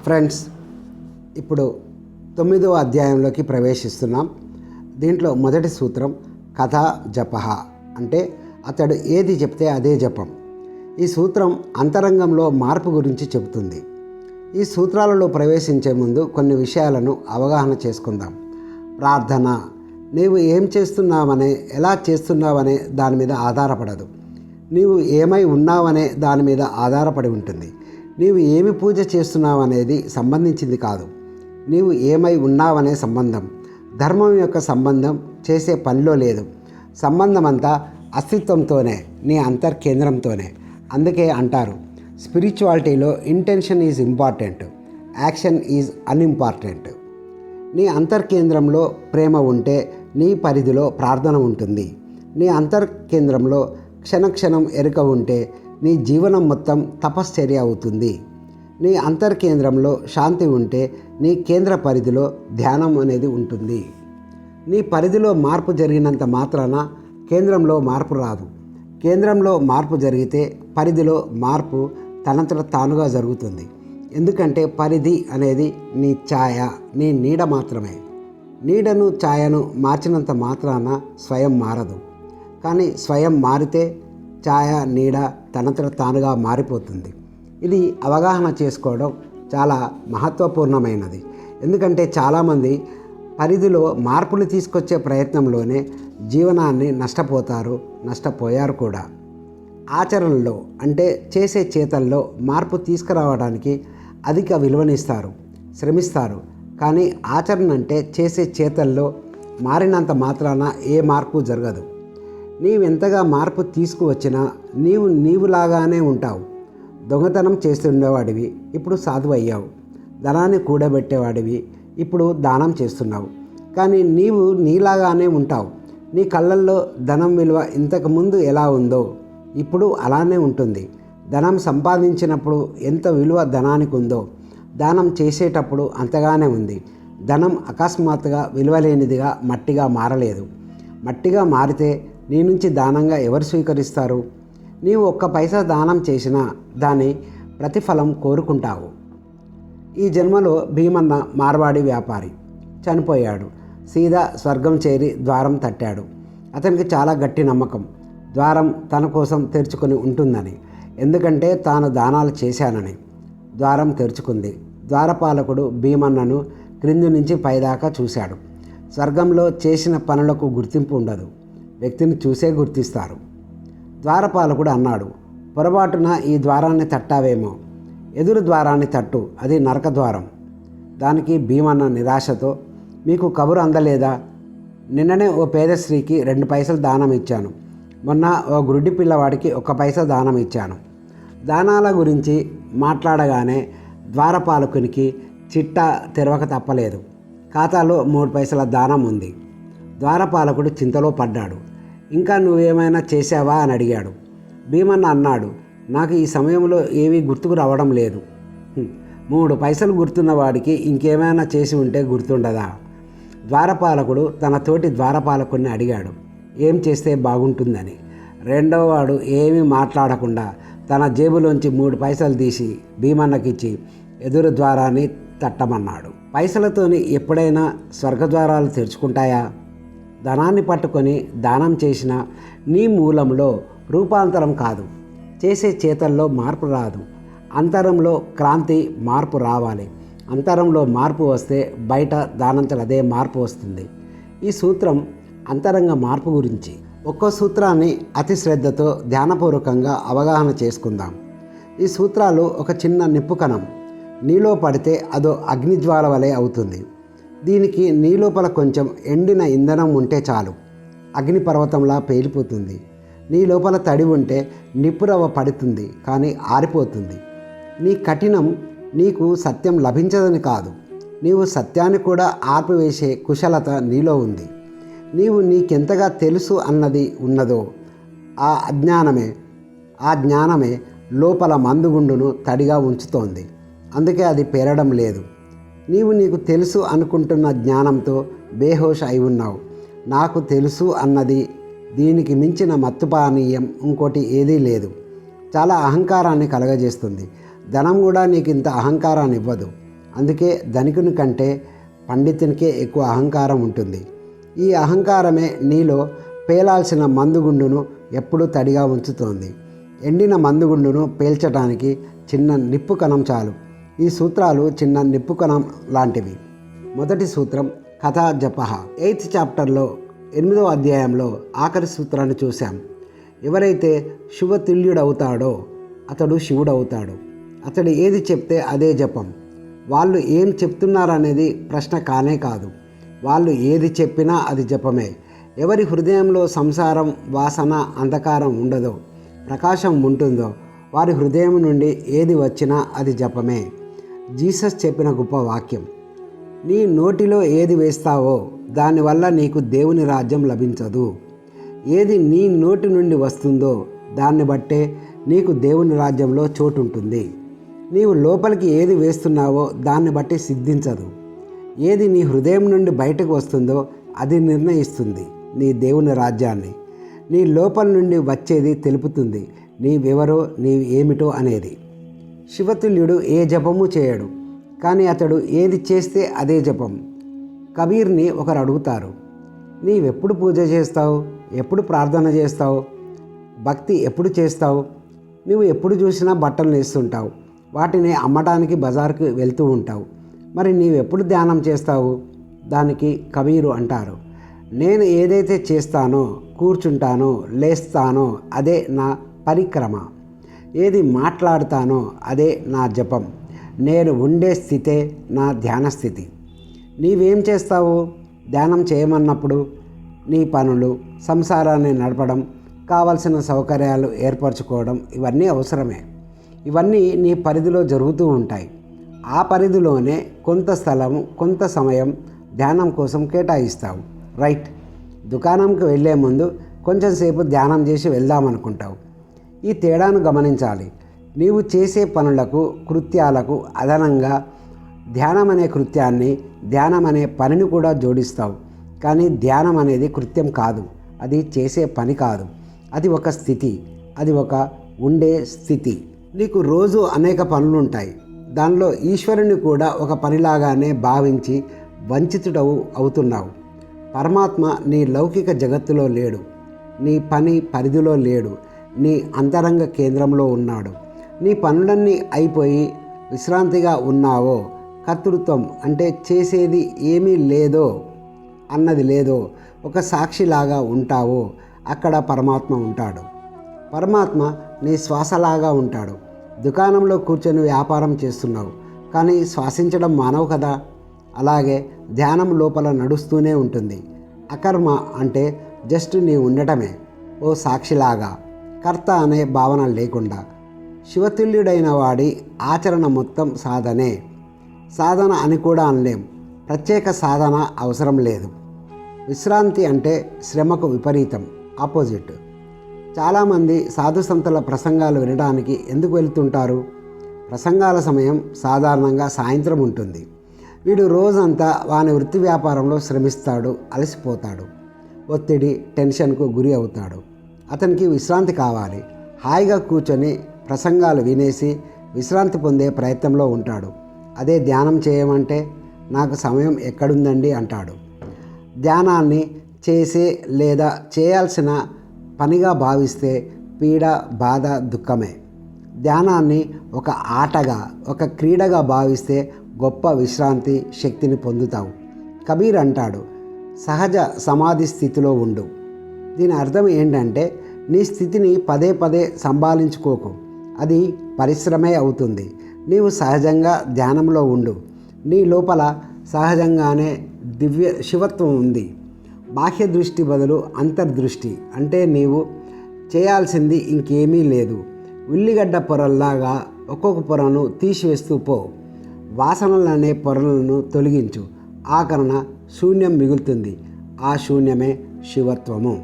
Friends, ఇప్పుడు 9వ అధ్యాయంలోకి ప్రవేశిస్తున్నాం. దీంట్లో మొదటి సూత్రం కథా జపః, అంటే అతడు ఏది చెప్తే అదే జపం. ఈ సూత్రం అంతరంగంలో మార్పు గురించి చెబుతుంది. ఈ సూత్రాలలో ప్రవేశించే ముందు కొన్ని విషయాలను అవగాహన చేసుకుందాం. ప్రార్థన నీవు ఏం చేస్తున్నావనే, ఎలా చేస్తున్నావనే దాని మీద ఆధారపడదు. నీవు ఏమై ఉన్నావనే దాని మీద ఆధారపడి ఉంటుంది. నీవు ఏమి పూజ చేస్తున్నావనేది సంబంధించింది కాదు, నీవు ఏమై ఉన్నావనే సంబంధం. ధర్మం యొక్క సంబంధం చేసే పనిలో లేదు. సంబంధం అంతా అస్తిత్వంతోనే, నీ అంతర్కేంద్రంతోనే. అందుకే అంటారు, స్పిరిచువాలిటీలో intention is important, action is unimportant. నీ అంతర్కేంద్రంలో ప్రేమ ఉంటే నీ పరిధిలో ప్రార్థన ఉంటుంది. నీ అంతర్కేంద్రంలో క్షణక్షణం ఎరుక ఉంటే నీ జీవనం మొత్తం తపశ్చర్య అవుతుంది. నీ అంతర్కేంద్రంలో శాంతి ఉంటే నీ కేంద్ర పరిధిలో ధ్యానం అనేది ఉంటుంది. నీ పరిధిలో మార్పు జరిగినంత మాత్రాన కేంద్రంలో మార్పు రాదు. కేంద్రంలో మార్పు జరిగితే పరిధిలో మార్పు తనంతట తానుగా జరుగుతుంది. ఎందుకంటే పరిధి అనేది నీ ఛాయ, నీ నీడ మాత్రమే. నీడను ఛాయను మార్చినంత మాత్రాన స్వయం మారదు. కానీ స్వయం మారితే ఛాయ, నీడ తనంతట తానుగా మారిపోతుంది. ఇది అవగాహన చేసుకోవడం చాలా మహత్వపూర్ణమైనది. ఎందుకంటే చాలామంది పరిధిలో మార్పులు తీసుకొచ్చే ప్రయత్నంలోనే జీవనాన్ని నష్టపోయారు కూడా. ఆచరణలో అంటే చేసే చేతల్లో మార్పు తీసుకురావడానికి అధిక విలువనిస్తారు, శ్రమిస్తారు. కానీ ఆచరణ అంటే చేసే చేతల్లో మారినంత మాత్రాన ఏ మార్పు జరగదు. నీవెంతగా మార్పు తీసుకువచ్చినా నీవులాగానే ఉంటావు. దొంగతనం చేస్తుండేవాడివి, ఇప్పుడు సాధువు అయ్యావు. ధనాన్ని కూడబెట్టేవాడివి, ఇప్పుడు దానం చేస్తున్నావు. కానీ నీవు నీలాగానే ఉంటావు. నీ కళ్ళల్లో ధనం విలువ ఇంతకుముందు ఎలా ఉందో ఇప్పుడు అలానే ఉంటుంది. ధనం సంపాదించినప్పుడు ఎంత విలువ ధనానికి ఉందో దానం చేసేటప్పుడు అంతగానే ఉంది. ధనం అకస్మాత్తుగా విలువలేనిదిగా మట్టిగా మారలేదు. మట్టిగా మారితే నీ నుంచి దానంగా ఎవరు స్వీకరిస్తారు? నీవు 1 పైసా దానం చేసినా దాని ప్రతిఫలం కోరుకుంటావు. ఈ జన్మలో భీమన్న మార్వాడి వ్యాపారి చనిపోయాడు. సీదా స్వర్గం చేరి ద్వారం తట్టాడు. అతనికి చాలా గట్టి నమ్మకం, ద్వారం తన కోసం తెరుచుకొని ఉంటుందని. ఎందుకంటే తాను దానాలు చేశానని. ద్వారం తెరుచుకుంది. ద్వారపాలకుడు భీమన్నను క్రింది నుంచి పైదాకా చూశాడు. స్వర్గంలో చేసిన పనులకు గుర్తింపు ఉండదు, వ్యక్తిని చూసే గుర్తిస్తారు. ద్వారపాలకుడు అన్నాడు, పొరపాటున ఈ ద్వారాన్ని తట్టావేమో, ఎదురు ద్వారాన్ని తట్టు, అది నరక ద్వారం. దానికి భీమన్న నిరాశతో, మీకు కబురు అందలేదా? నిన్ననే ఓ పేద స్త్రీకి 2 పైసలు దానం ఇచ్చాను. మొన్న ఓ గుడ్డి పిల్లవాడికి 1 పైసా దానం ఇచ్చాను. దానాల గురించి మాట్లాడగానే ద్వారపాలకునికి చిట్టా తెరవక తప్పలేదు. ఖాతాలో 3 పైసల దానం ఉంది. ద్వారపాలకుడు చింతలో పడ్డాడు. ఇంకా నువ్వేమైనా చేశావా అని అడిగాడు. భీమన్న అన్నాడు, నాకు ఈ సమయంలో ఏమీ గుర్తుకు రావడం లేదు. 3 పైసలు గుర్తున్న వాడికి ఇంకేమైనా చేసి ఉంటే గుర్తుండదా? ద్వారపాలకుడు తన తోటి ద్వారపాలకుడిని అడిగాడు, ఏం చేస్తే బాగుంటుందని. రెండవవాడు ఏమీ మాట్లాడకుండా తన జేబులోంచి 3 పైసలు తీసి భీమన్నకిచ్చి ఎదురు ద్వారాన్ని తట్టమన్నాడు. పైసలతోని ఎప్పుడైనా స్వర్గద్వారాలు తెరుచుకుంటాయా? ధనాన్ని పట్టుకొని దానం చేసిన నీ మూలంలో రూపాంతరం కాదు, చేసే చేతల్లో మార్పు రాదు. అంతరంలో క్రాంతి, మార్పు రావాలి. అంతరంలో మార్పు వస్తే బయట దానంతట అదే మార్పు వస్తుంది. ఈ సూత్రం అంతరంగ మార్పు గురించి. ఒక్కో సూత్రాన్ని అతి శ్రద్ధతో ధ్యానపూర్వకంగా అవగాహన చేసుకుందాం. ఈ సూత్రాలు ఒక చిన్న నిప్పు కణం నీలో పడితే అదో అగ్నిజ్వాల వలె అవుతుంది. దీనికి నీ లోపల కొంచెం ఎండిన ఇంధనం ఉంటే చాలు, అగ్నిపర్వతంలా పేలిపోతుంది. నీ లోపల తడి ఉంటే నిప్పురవ్వ పడుతుంది, కానీ ఆరిపోతుంది. నీ కఠినం నీకు సత్యం లభించదని కాదు, నీవు సత్యాన్ని కూడా ఆర్పివేసే కుశలత నీలో ఉంది. నీవు నీకెంతగా తెలుసు అన్నది ఉన్నదో ఆ జ్ఞానమే లోపల మందుగుండును తడిగా ఉంచుతోంది. అందుకే అది పేరడం లేదు. నీకు తెలుసు అనుకుంటున్న జ్ఞానంతో బేహోష్ అయి ఉన్నావు. నాకు తెలుసు అన్నది దీనికి మించిన మత్తుపానీయం ఇంకోటి ఏదీ లేదు. చాలా అహంకారాన్ని కలగజేస్తుంది. ధనం కూడా నీకు ఇంత అహంకారాన్ని ఇవ్వదు. అందుకే ధనికుని కంటే పండితునికే ఎక్కువ అహంకారం ఉంటుంది. ఈ అహంకారమే నీలో పేలాల్సిన మందుగుండును ఎప్పుడూ తడిగా ఉంచుతోంది. ఎండిన మందుగుండును పేల్చడానికి చిన్న నిప్పు కణం చాలు. ఈ సూత్రాలు చిన్న నిప్పు కణం లాంటివి. మొదటి సూత్రం కథా జపః. 8th చాప్టర్లో 8వ అధ్యాయంలో ఆఖరి సూత్రాన్ని చూశాం. ఎవరైతే శివతుల్యుడవుతాడో అతడు శివుడవుతాడు. అతడు ఏది చెప్తే అదే జపం. వాళ్ళు ఏం చెప్తున్నారనేది ప్రశ్న కానే కాదు. వాళ్ళు ఏది చెప్పినా అది జపమే. ఎవరి హృదయంలో సంసారం, వాసన, అంధకారం ఉండదో, ప్రకాశం ఉంటుందో వారి హృదయం నుండి ఏది వచ్చినా అది జపమే. జీసస్ చెప్పిన గొప్ప వాక్యం, నీ నోటిలో ఏది వేస్తావో దానివల్ల నీకు దేవుని రాజ్యం లభించదు. ఏది నీ నోటి నుండి వస్తుందో దాన్ని బట్టే నీకు దేవుని రాజ్యంలో చోటు ఉంటుంది. నీవు లోపలికి ఏది వేస్తున్నావో దాన్ని బట్టి సిద్ధించదు. ఏది నీ హృదయం నుండి బయటకు వస్తుందో అది నిర్ణయిస్తుంది నీ దేవుని రాజ్యాన్ని. నీ లోపల నుండి వచ్చేది తెలుపుతుంది నీవెవరో, నీవు ఏమిటో అనేది. శివతుల్యుడు ఏ జపము చేయడు, కానీ అతడు ఏది చేస్తే అదే జపం. కబీర్ని ఒకరు అడుగుతారు, నీవెప్పుడు పూజ చేస్తావు, ఎప్పుడు ప్రార్థన చేస్తావు, భక్తి ఎప్పుడు చేస్తావు, నువ్వు ఎప్పుడు చూసినా బట్టలు నేస్తుంటావు, వాటిని అమ్మడానికి బజార్కి వెళ్తూ ఉంటావు, మరి నీవెప్పుడు ధ్యానం చేస్తావు? దానికి కబీరు అంటారు, నేను ఏదైతే చేస్తానో, కూర్చుంటానో, లేస్తానో అదే నా పరిక్రమ. ఏది మాట్లాడతానో అదే నా జపం. నేను ఉండే స్థితే నా ధ్యాన స్థితి. నీవేం చేస్తావు? ధ్యానం చేయమన్నప్పుడు నీ పనులు, సంసారాన్ని నడపడం, కావలసిన సౌకర్యాలు ఏర్పరచుకోవడం ఇవన్నీ అవసరమే. ఇవన్నీ నీ పరిధిలో జరుగుతూ ఉంటాయి. ఆ పరిధిలోనే కొంత స్థలం, కొంత సమయం ధ్యానం కోసం కేటాయిస్తావు. రైట్. దుకాణంకి వెళ్ళే ముందు కొంచెం సేపు ధ్యానం చేసి వెళ్దామనుకుంటావు. ఈ తేడాను గమనించాలి. నీవు చేసే పనులకు, కృత్యాలకు అదనంగా ధ్యానం అనే కృత్యాన్ని, ధ్యానం అనే పనిని కూడా జోడిస్తావు. కానీ ధ్యానం అనేది కృత్యం కాదు, అది చేసే పని కాదు, అది ఒక స్థితి, అది ఒక ఉండే స్థితి. నీకు రోజు అనేక పనులుంటాయి. దానిలో ఈశ్వరుని కూడా ఒక పనిలాగానే భావించి వంచితుడవు అవుతున్నావు. పరమాత్మ నీ లౌకిక జగత్తులో లేడు, నీ పని పరిధిలో లేడు, నీ అంతరంగ కేంద్రంలో ఉన్నాడు. నీ పనులన్నీ అయిపోయి విశ్రాంతిగా ఉన్నావో, కర్తృత్వం అంటే చేసేది ఏమీ లేదో అన్నది లేదో, ఒక సాక్షిలాగా ఉంటావో అక్కడ పరమాత్మ ఉంటాడు. పరమాత్మ నీ శ్వాసలాగా ఉంటాడు. దుకాణంలో కూర్చొని వ్యాపారం చేస్తున్నావు, కానీ శ్వాసించడం మానవు కదా. అలాగే ధ్యానం లోపల నడుస్తూనే ఉంటుంది. అకర్మ అంటే జస్ట్ నీ ఉండటమే, ఓ సాక్షిలాగా, కర్త అనే భావన లేకుండా. శివతుల్యుడైన వాడి ఆచరణ మొత్తం సాధనే. సాధన అని కూడా అనలేం, ప్రత్యేక సాధన అవసరం లేదు. విశ్రాంతి అంటే శ్రమకు విపరీతం, ఆపోజిట్. చాలామంది సాధు సంతుల ప్రసంగాలు వినడానికి ఎందుకు వెళ్తుంటారు? ప్రసంగాల సమయం సాధారణంగా సాయంత్రం ఉంటుంది. వీడు రోజంతా వాని వృత్తి వ్యాపారంలో శ్రమిస్తాడు, అలసిపోతాడు, ఒత్తిడి, టెన్షన్కు గురి అవుతాడు. అతనికి విశ్రాంతి కావాలి. హాయిగా కూర్చొని ప్రసంగాలు వినేసి విశ్రాంతి పొందే ప్రయత్నంలో ఉంటాడు. అదే ధ్యానం చేయమంటే నాకు సమయం ఎక్కడుందండి అంటాడు. ధ్యానాన్ని చేసే లేదా చేయాల్సిన పనిగా భావిస్తే పీడ, బాధ, దుఃఖమే. ధ్యానాన్ని ఒక ఆటగా, ఒక క్రీడగా భావిస్తే గొప్ప విశ్రాంతి, శక్తిని పొందుతావు. కబీర్ అంటాడు, సహజ సమాధి స్థితిలో ఉండు. దీని అర్థం ఏంటంటే నీ స్థితిని పదే పదే సంభాళించుకోకు, అది పరిశ్రమే అవుతుంది. నీవు సహజంగా ధ్యానంలో ఉండు. నీ లోపల సహజంగానే దివ్య శివత్వం ఉంది. బాహ్య దృష్టి బదులు అంతర్దృష్టి. అంటే నీవు చేయాల్సింది ఇంకేమీ లేదు. ఉల్లిగడ్డ పొరల్లాగా ఒక్కొక్క పొరను తీసివేస్తూ పో. వాసనలనే పొరలను తొలగించు. ఆకరణ శూన్యం మిగులుతుంది. ఆ శూన్యమే శివత్వము.